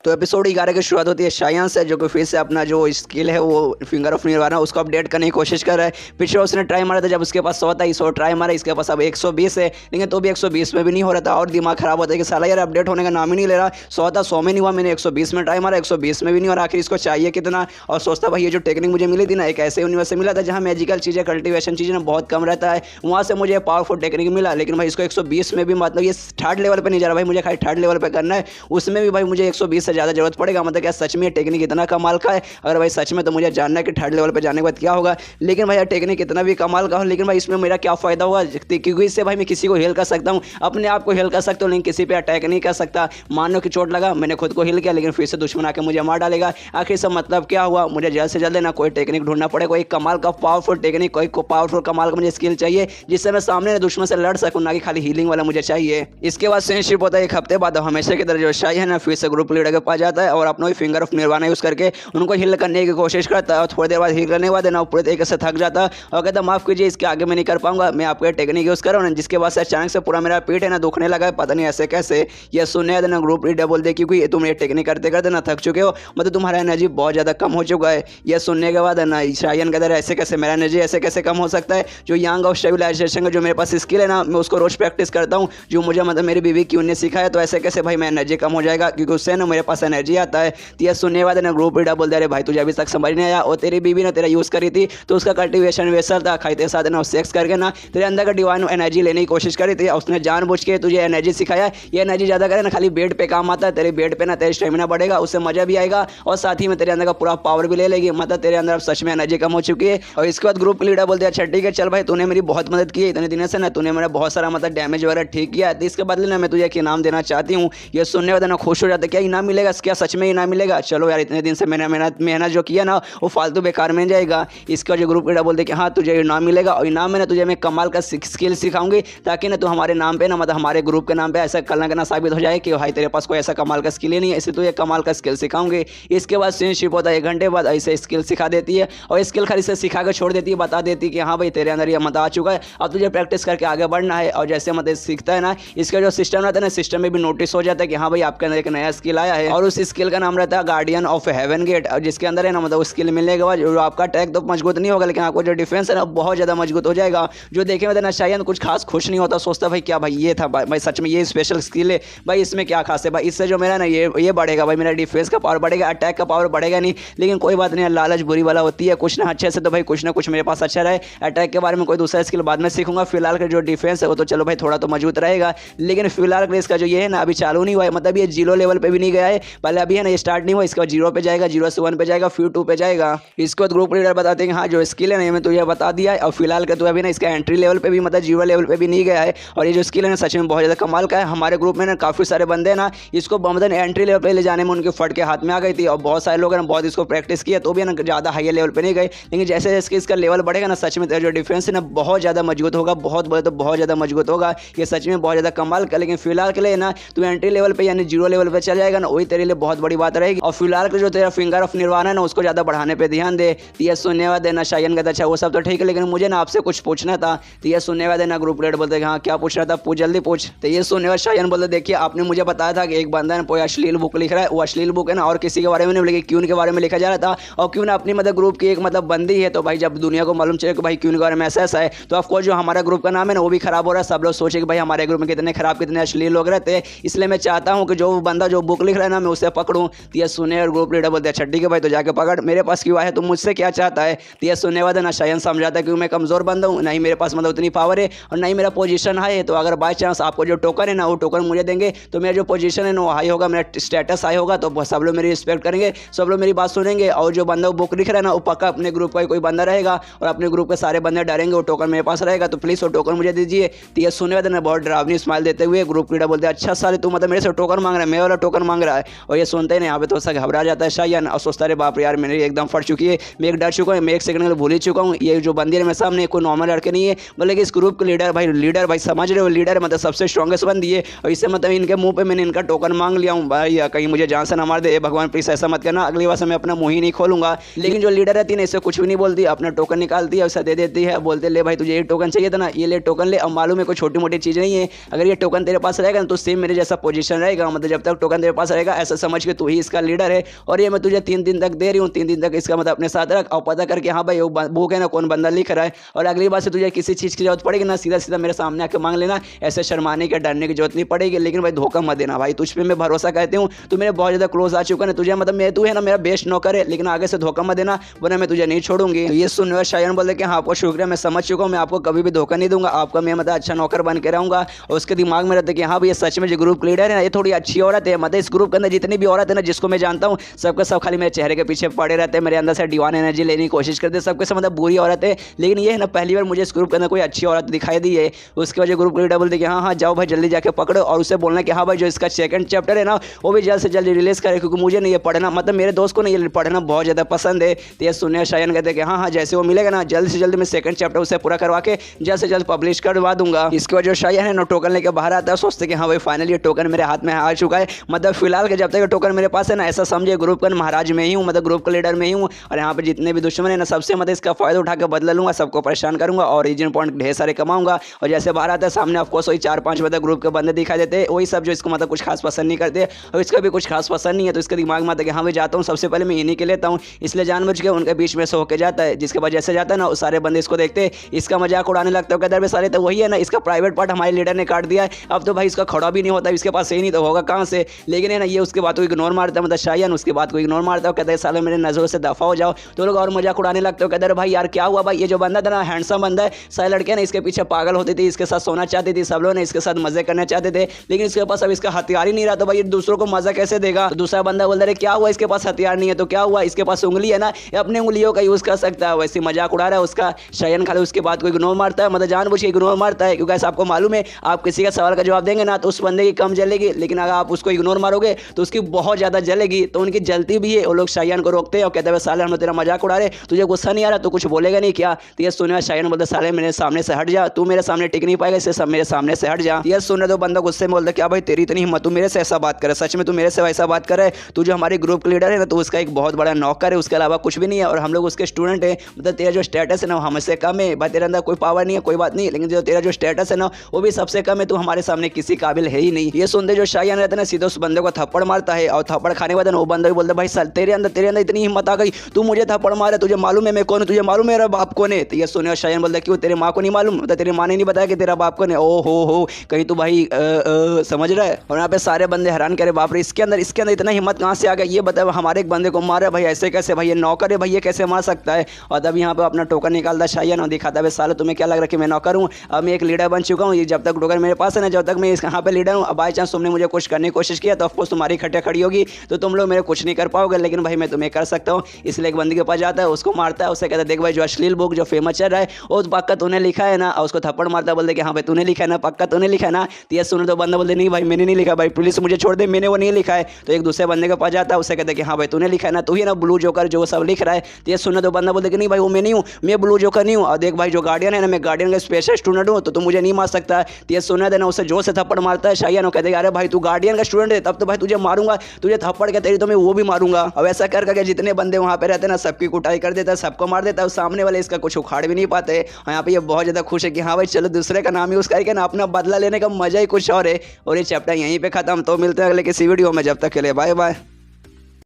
तो एपिसोड 11 की शुरुआत होती है शायन से, जो कि फिर से अपना जो स्किल है वो फिंगर ऑफ निर्वाणा उसको अपडेट करने की कोशिश कर रहा है। पिछले उसने ट्राई मारा था जब उसके पास 100 था, 100 ट्राई मारा, इसके पास अब 120 है, लेकिन तो भी 120 में भी नहीं हो रहा था और दिमाग खराब होता है कि साला यार अपडेट होने का नाम ही नहीं ले रहा। 100 था, 100 में नहीं हुआ, मैंने 120 में ट्राई मारा, 120 में भी नहीं हो रहा, आखिर इसको चाहिए कितना। और सोचता भाई ये जो टेक्निक मुझे मिली थी ना, एक ऐसे यूनिवर्स से मिला था जहाँ मैजिकल चीज़ें, कल्टिवेशन चीज़ें ना बहुत कम रहता है, वहाँ से मुझे पावरफुल टेक्निक मिला। लेकिन भाई इसको 120 में भी मतलब ये थर्ड लेवल पर नहीं जा रहा भाई, मुझे खाली थर्ड लेवल पर करना है, उसमें भी भाई मुझे 120 से ज़्यादा जरूरत पड़ेगा। मतलब क्या सच में टेक्निक इतना कमाल का है? अगर भाई सच में तो मुझे जानना है कि थर्ड लेवल पे जाने के बाद क्या होगा। लेकिन भाई टेक्निक इतना भी कमाल का हो, लेकिन भाई इसमें मेरा क्या फ़ायदा होगा? क्योंकि इससे भाई मैं किसी को हेल कर सकता हूँ, अपने आप को हेल कर सकता हूँ, लेकिन किसी पे अटैक नहीं कर सकता। मान लो कि चोट लगा, मैंने खुद को हिल किया, लेकिन फिर से दुश्मन आके मुझे मार डालेगा। आखिर सब मतलब क्या हुआ? मुझे जल्द से जल्द ना कोई टेक्निक ढूंढना पड़ेगा, कोई कमाल का पावरफुल टेक्निक, कोई पावरफुल कमाल का मुझे स्किल चाहिए जिससे मैं सामने दुश्मन से लड़ सकूँ, ना कि खाली हीलिंग वाला मुझे चाहिए। इसके बाद फ्रेंडशिप होता है एक हफ्ते बाद, हमेशा की तरह जो शाही है ना फिर से ग्रुप लीडर के पास जाता है और अपना फिंगर ऑफ निर्वाणा यूज़ करके उनको हिल करने की कोशिश करता है। और थोड़ी देर बाद हिल करने के बाद ना पूरे तरीके से थक जाता है और कहता माफ़ कीजिए, इसके आगे मैं नहीं कर पाऊंगा, मैं आपको टेक्निक यूज़ कर रहा हूँ ना, जिसके बाद से अचानक से पूरा मेरा पीठ है ना दुखने लगा है, पता नहीं ऐसे कैसे। ये सुनने ना ग्रुप लीडर बोल दे क्योंकि तुम ये टेक्निक करते करते ना थक चुके हो, मतलब तुम्हारा एनर्जी बहुत ज़्यादा कम हो चुका है। ये सुनने के बाद ना शायन कहता है ऐसे कैसे, मेरा एनर्जी ऐसे कैसे कम हो सकता है? जो यांग ऑफ स्टेबिलाइजेशन का जो मेरे पास स्किल है ना, मैं उसको रोज़ प्रैक्टिस करता हूँ, जो मुझे मतलब मेरी बीवी क्यों ने सिखाया, तो ऐसे कैसे भाई मैं एनर्जी कम हो जाएगा? क्योंकि उससे ना मेरे पास एनर्जी आता है। तो ये सुनने के बाद ना ग्रुप लीडर बोलते अरे भाई तुझे अभी तक समझ नहीं आया, और तेरी बीवी ने तेरा यूज़ करी थी तो उसका कल्टिवेशन वेसल था, खाई तेरे साथ ना सेक्स करके ना तेरे अंदर का डिवाइन एनर्जी लेने की कोशिश करी थी, उसने जानबूझ के तुझे एनर्जी सिखाया। ये एनर्जी ज़्यादा करे ना खाली बेड पे काम आता है, तेरे बेड पे ना तेरा स्टेमिना बढ़ेगा, उससे मज़ा भी आएगा और साथ ही में तेरे अंदर का पूरा पावर भी ले लेगी, मतलब तेरे अंदर अब सच में एनर्जी कम हो चुकी है। और इसके बाद ग्रुप लीडर बोलते हैं अच्छा ठीक है चल भाई, तूने मेरी बहुत मदद की है इतने दिनों से ना, तूने मेरा बहुत सारा मतलब डैमेज वगैरह ठीक किया, तो इसके बदले ना मैं तुझे एक इनाम देना चाहती हूँ। ये सुनने वाला ना खुश हो जाता है, क्या इनाम मिलेगा? क्या सच में इनाम मिलेगा? चलो यार, इतने दिन से मैंने मेहनत जो किया ना वो फालतू बेकार में जाएगा। इसका जो ग्रुप लीडर बोलते कि हाँ तुझे इनाम मिलेगा, और इनाम में ना तुझे मैं कमाल का स्किल सिखाऊंगी, ताकि ना तू हमारे नाम पे ना मतलब हमारे ग्रुप के नाम पे ऐसा कल ना साबित हो जाए कि भाई तेरे पास कोई ऐसा कमाल का स्किल ही नहीं है, इसलिए तुझे कमाल का स्किल सिखाऊंगी। इसके बाद फ्रेंडशिप होता है 1 घंटे बाद, ऐसे स्किल सिखा देती है और स्किल खाली से सिखा कर छोड़ देती है, बता देती है कि हाँ भाई तेरे अंदर ये मत आ चुका है, अब तुझे प्रैक्टिस करके आगे बढ़ना है। और जैसे मतलब सीखता है ना, इसका जो सिस्टम रहता है ना, सिस्टम में भी नोटिस हो जाता है कि हाँ भाई आपके अंदर एक नया स्किल आया है, और उस स्किल का नाम रहता है गार्डियन ऑफ हेवन गेट, और जिसके अंदर है ना मतलब स्किल मिलने के बाद जो आपका अटैक तो मजबूत नहीं होगा, लेकिन आपको जो डिफेंस है ना बहुत ज़्यादा मजबूत हो जाएगा। जो देखे में ना शायद कुछ खास खुश नहीं होता, सोचता भाई क्या भाई ये था भाई सच में ये स्पेशल स्किल है भाई, इसमें क्या खास है भाई, इससे जो मेरा ना ये बढ़ेगा भाई, मेरा डिफेंस का पावर बढ़ेगा, अटैक का पावर बढ़ेगा नहीं। लेकिन कोई बात नहीं, लालच बुरी वाला होती है, कुछ ना अच्छे से तो भाई कुछ ना कुछ मेरे पास अच्छा रहे। अटैक के बारे में कोई दूसरा स्किल बाद में सीखूंगा, फिलहाल का जो डिफेंस है वो तो चलो भाई थोड़ा तो मजबूत रहेगा, लेकिन फिलहाल का इसका जो ये है ना अभी चालू नहीं हुआ है, मतलब ये 0 लेवल पे भी नहीं गया है, पहले अभी है ना ये स्टार्ट नहीं हुआ, इसके बाद 0 पे जाएगा, 0 से 1 पे जाएगा, फिर 2 पे जाएगा। इसके बाद ग्रुप लीडर बताते हैं हाँ जो स्किल है ना मैं तुझे बता दिया है, और फिलहाल का तो अभी ना इसका एंट्री लेवल पे भी मतलब 0 लेवल पे भी नहीं गया है, और ये जो स्किल है ना सच में बहुत ज़्यादा कमाल का है। हमारे ग्रुप में ना काफ़ी सारे बंदे ना इसको मतलब एंट्री लेवल पे ले जाने में उनके फट के हाथ में आ गई थी, और बहुत सारे लोग ना बहुत इसको प्रैक्टिस किया तो भी ना ज़्यादा हाई लेवल पे नहीं गए, लेकिन जैसे जैसे इसका लेवल बढ़ेगा ना सच में जो डिफेंस है ना बहुत ज़्यादा मजबूत होगा, बहुत ज़्यादा मजबूत होगा, ये सच में बहुत ज़्यादा कमाल का। लेकिन फिलहाल के लिए ना तू एंट्री लेवल पे यानी 0 लेवल पे चल जाएगा ना, वही तेरे लिए बहुत बड़ी बात रहेगी। और फिलहाल के जो तेरा फिंगर ऑफ निर्वाणा है ना उसको ज़्यादा बढ़ाने पे ध्यान दे। तो ये सुनने वाले देना शायन कहता अच्छा वो सब तो ठीक है, लेकिन मुझे ना आपसे कुछ पूछना था। तो ये सुनने वाले देना ग्रुप लीडर बोलते हाँ क्या पूछना था, पूछ जल्दी पूछ। तो ये सुनने वाले शायन बोलते देखिए आपने मुझे बताया था कि एक बंदा है कोई अश्लील बुक लिख रहा है, वो अश्लील बुक है ना और किसी के बारे में नहीं बल्कि क्यून के बारे में लिखा जा रहा था, और क्यून अपनी मतलब ग्रुप की एक मतलब बंदी है, तो भाई जब दुनिया को मालूम चले कि भाई क्यून के बारे में ऐसा ऐसा है, तो ऑफकोर्स जो हमारा ग्रुप का नाम है ना वो भी खराब हो रहा है, सब लोग सोचे कि भाई हमारे ग्रुप में कितने खराब कितने अश्लील लोग रहते हैं, इसलिए मैं चाहता हूँ कि जो बंदा जो बुक लिख रहा है ना मैं उसे पकड़ूँ। तो ये सुने और ग्रुप लीडर बोलते अच्छा ठीक है भाई तो जाके पकड़, मेरे पास क्यों आया, तुम मुझसे क्या चाहता है? तो ये सुनने वाला ना शायन समझाता है कि मैं कमज़ोर बंदा हूँ, नहीं मेरे पास मतलब उतनी पावर है और नहीं मेरा पोजीशन हाई है, तो अगर बाई चांस आपको जो टोकन है ना वो टोकन मुझे देंगे तो मेरा जो पोजीशन है ना वो हाई होगा, मेरा स्टेटस हाई होगा, तो सब लोग मेरी रिस्पेक्ट करेंगे, सब लोग मेरी बात सुनेंगे, और जो बंदा वो बुक लिख रहा है ना वो पक्का अपने ग्रुप का कोई बंदा रहेगा और अपने ग्रुप के सारे बंदे डरेंगे, वो टोकन मेरे पास रहेगा, तो प्लीज़ वो टोकन मुझे दीजिए। तो ये सुनने वाले ना बहुत डरावनी स्माइल देते हुए ग्रुप लीडर बोलते हैं अच्छा साले तू मतलब मेरे से टोकन मांग रहा है, मैं वाला टोकन मांग रहा है। और ये सुनते ही ना यहाँ पे थोड़ा सा घबरा जाता है शायन, और सोचता है बाप यार मेरी एकदम फट चुकी है, मैं एक डर चुका हूँ, मैं एक सेकंड में भूल ही चुका हूँ, ये जो बंदी है मेरे सामने कोई नॉर्मल लड़के नहीं है, बोले कि इस ग्रुप के लीडर भाई समझ रहे हो, लीडर मतलब सबसे स्ट्रॉन्गेस्ट बंदी है, और इससे मतलब इनके मुंह पे मैंने इनका टोकन मांग लिया हूँ भाई, कहीं मुझे जान से ना मार दे भगवान, प्लीज ऐसा मत करना, अगली बार से मैं अपना मुंह ही नहीं खोलूंगा। लेकिन जो लीडर रहती है ना इससे कुछ भी नहीं बोलती, अपना टोकन निकालती है उसे दे देती है, बोलते ले भाई तुझे ये टोकन चाहिए था ना, ये ले टोकन ले, अब मालूम है कोई छोटी मोटी चीज़ नहीं है, अगर ये टोकन तेरे पास रहेगा ना तो सेम मेरे जैसा पोजीशन रहेगा, मतलब जब तक टोकन तेरे पास रहेगा रहेगा, ऐसा समझ के तू ही इसका लीडर है और ये मैं तुझे 3 दिन तक दे रही हूँ। 3 दिन तक इसका मतलब अपने साथ रख और पता करके हाँ भाई वो बुक है ना कौन बंदा लिख रहा है, और अगली बार से तुझे किसी चीज़ की जरूरत पड़ेगी ना सीधा सीधा मेरे सामने आके मांग लेना, ऐसे शर्माने के डरने की जरूरत नहीं पड़ेगी। लेकिन भाई धोखा मत देना भाई, तुझ पे मैं भरोसा करती हूँ, तू मेरे बहुत ज़्यादा क्लोज आ चुका है, तुझे मतलब मैं तू है ना मेरा बेस्ट नौकर है, लेकिन आगे से धोखा मत देना वरना मैं तुझे नहीं छोड़ूंगी। तो ये सुनकर शायन बोले कि हाँ आपको शुक्रिया, मैं समझ चुका हूँ, मैं आपको कभी भी धोखा नहीं दूंगा, आपका मैं मतलब अच्छा नौकर बन के रहूंगा। और उसके दिमाग में रहता है कि हाँ भैया सच में जो ग्रुप लीडर है ना ये थोड़ी अच्छी औरत है, मतलब इस ग्रुप के अंदर जितनी भी औरत है ना जिसको मैं जानता हूँ सबके सब खाली मेरे चेहरे के पीछे पड़े रहते हैं, मेरे अंदर से डिवाइन एनर्जी लेने की कोशिश करते हैं, सबके सब मतलब बुरी औरत है। लेकिन ये है ना पहली बार मुझे इस ग्रुप के अंदर कोई अच्छी औरत दिखाई दी है। उसके वजह ग्रुप लीडर बोलते कि हाँ जाओ भाई जल्दी जाके पकड़ो और उससे बोलना कि हाँ भाई जो इसका सेकंड चैप्टर है ना वो भी जल्द से जल्द रिलीज करे, क्योंकि मुझे नहीं ये पढ़ना, मतलब मेरे दोस्त को नहीं ये पढ़ना बहुत ज़्यादा पसंद है। तो ये सुनने शायन कहते हैं कि हाँ जैसे वो मिलेगा ना जल्द से जल्द मैं सेकंड चैप्टर उसे पूरा करवा के जल्द से जल्द पब्लिश करवा दूंगा। इसके वजह शायन है ना टोकन लेके बाहर आता है, सोचते कि हाँ भाई फाइनली ये टोकन मेरे हाथ में आ चुका है, मतलब फिलहाल के जब तक ये टोकन मेरे पास है ना ऐसा समझे ग्रुप का महाराज में ही हूँ, मतलब ग्रुप का लीडर में ही हूँ, और यहाँ पे जितने भी दुश्मन है ना सबसे मतलब इसका फायदा उठा के बदला लूंगा, सबको परेशान करूंगा और रीजन पॉइंट ढेर सारे कमाऊंगा। और जैसे बाहर आता है सामने ऑफकोर्स वही 4-5 मतलब ग्रुप के बंदे दिखाई देते हैं, वही सब जो इसको मतलब कुछ खास पसंद नहीं करते और इसका भी कुछ खास पसंद नहीं है। तो इसके दिमाग में आता है कि हाँ मैं जाता हूँ सबसे पहले मैं इन्हीं के लेता हूँ, इसलिए जानबूझ के उनके बीच में से होकर जाता है। जिसके बाद जैसे जाता है ना सारे बंदे इसको देखते हैं, इसका मजाक उड़ाने लगता है, कहते हैं सारे तो वही है ना इसका प्राइवेट पार्ट हमारे लीडर ने काट दिया है, अब तो भाई इसका खड़ा भी नहीं होता, इसके पास सही नहीं तो होगा कहाँ से। लेकिन है ना ये उसके बात को इग्नोर मारता है, मतलब शायन उसकी बात को इग्नोर मारता है, कहते हैं साले मेरे नजरों से दफा हो जाओ। तो लोग और मजाक उड़ाने लगते हो, कहते हैं भाई यार क्या हुआ भाई, ये जो बंदा था ना हैंडसम बंदा है, सारे लड़के ना इसके पीछे पागल होती थी, इसके साथ सोना चाहती थी, सब लोग ने इसके साथ मजे करना चाहते थे, लेकिन इसके पास अब इसका हथियार ही नहीं रहा, तो भाई दूसरों को मजा कैसे देगा। तो दूसरा बंदा बोलता है क्या हुआ इसके पास हथियार नहीं है तो क्या हुआ, इसके पास उंगली है ना ये अपने उंगलियों का यूज कर सकता है, वैसे मजाक उड़ा रहा है उसका। शायन खाली उसकी बात को इग्नोर मारता है, मतलब जानबूझ के इग्नोर मारता है, क्योंकि ऐसा आपको मालूम है आप किसी का सवाल का जवाब देंगे ना तो उस बंदे की कम जलेगी, लेकिन अगर आप उसको इग्नोर मारोगे तो उसकी बहुत ज्यादा जलेगी। तो उनकी जलती भी है, वो लोग शायन को रोकते हैं और कहते हैं साले हम तेरा मजाक उड़ा रहे, तुझे गुस्सा नहीं आ रहा तो कुछ बोलेगा नहीं क्या। तो ये सुने शायन बोलते साले मेरे सामने से हट जा, तू मेरे सामने टिक नहीं पाएगा, इससे सब मेरे सामने से हट जा। ये सुने तो बंदा गुस्से में बोलता क्या भाई तेरी इतनी हिम्मत, तू मेरे से ऐसा बात करे, सच में तू मेरे से वैसा बात करे, तू जो हमारे ग्रुप का लीडर है ना तो उसका एक बहुत बड़ा नौकर है, उसके अलावा कुछ भी नहीं है और हम लोग उसके स्टूडेंट है, मतलब तेरा जो स्टेटस है ना हमसे कम है भाई, तेरे अंदर कोई पावर नहीं है कोई बात नहीं, लेकिन जो तेरा जो स्टेटस है ना वो भी सबसे कम है, तू हमारे सामने किसी काबिल है ही नहीं। ये सुनते जो शायन रहता है ना सीधे उस बंदे को थप्पड़ मारता है और थप्पड़ खाने के बाद वो बंदा भी बोलता है भाई साल तेरे अंदर इतनी हिम्मत आ गई, तू मुझे थप्पड़ मारे, तुझे मालूम है मैं कौन हूं, तुझे मालूम है मेरा बाप कौन है। तो ये सुने शायन बोलता है क्यों तेरे माँ को नहीं मालूम, मतलब तेरे माँ ने नहीं बताया कि तेरा बाप कौन है, ओ हो कहीं तू भाई समझ रहा है। और यहाँ पे सारे बंदे हैरान करे बाप रे इसके अंदर इतना हिम्मत कहाँ से आ गया, ये बताया हमारे एक बंदे को मारा भाई ऐसे कैसे, भाई ये नौकर है भाई ये कैसे मार सकता है। और तब यहाँ पे अपना टोकन निकालता शायन और दिखाता है साले तुम्हें क्या लग रहा है कि मैं नौकर हूँ, अब मैं एक लीडर बन चुका हूँ, ये जब तक टोकन मेरे पास है ना जब तक मैं यहाँ पे लीडर हूँ, बाई चांस तुमने मुझे कुछ करने की कोशिश किया तो ऑफकोर्स तुम्हारी खट्टे खड़ी होगी तो तुम लोग मेरे कुछ नहीं कर पाओगे, लेकिन भाई मैं तुम्हें कर सकता हूँ। इसलिए एक बंदी के पास जाता है उसको मारता है, उससे कहता है देख भाई जो अश्लील बुक जो फेमस चल रहा है वो पक्का तूने लिखा है ना, और उसको थप्पड़ मारता है, बोलते कि हाँ भाई तूने लिखा है ना, पक्का तूने लिखा है ना। तो ये सुनो तो बंदा बोलते नहीं भाई मैंने नहीं लिखा, भाई पुलिस मुझे छोड़ दे मैंने वो नहीं लिखा है। तो एक दूसरे बंदे के पास जाता है उससे कहते हैं कि हाँ भाई तूने लिखा है ना, तू ही ना ब्लू जोकर जो सब लिख रहा है। तो ये सुनो तो बंदा बोलते कि नहीं भाई वो मैं नहीं हूँ, मैं ब्लू जोकर नहीं हूँ, और देख भाई जो गार्डियन है ना मैं गार्डियन का स्पेशल स्टूडेंट हूँ तो तू मुझे नहीं मार सकता। तो ये सुना देना उसे जोर से थप्पड़ मारता है शायन और कहते हैं अरे भाई तू गार्डियन का स्टूडेंट है तब तो भाई तुझे मारूंगा, तुझे थप्पड़ के तेरी तो मैं वो भी मारूंगा। अब ऐसा करके जितने बंदे वहाँ पे रहते हैं ना सबकी कुटाई कर देता है, सबको मार देता है, सामने वाले इसका कुछ उखाड़ भी नहीं पाते। और यहाँ पे ये बहुत ज़्यादा खुश है कि हाँ भाई चलो दूसरे का नाम यूज़ करके ना अपना बदला लेने का मजा ही कुछ और है। और ये चैप्टर यहीं पे खत्म, तो मिलते हैं अगले किसी वीडियो में, जब तक के लिए बाय बाय।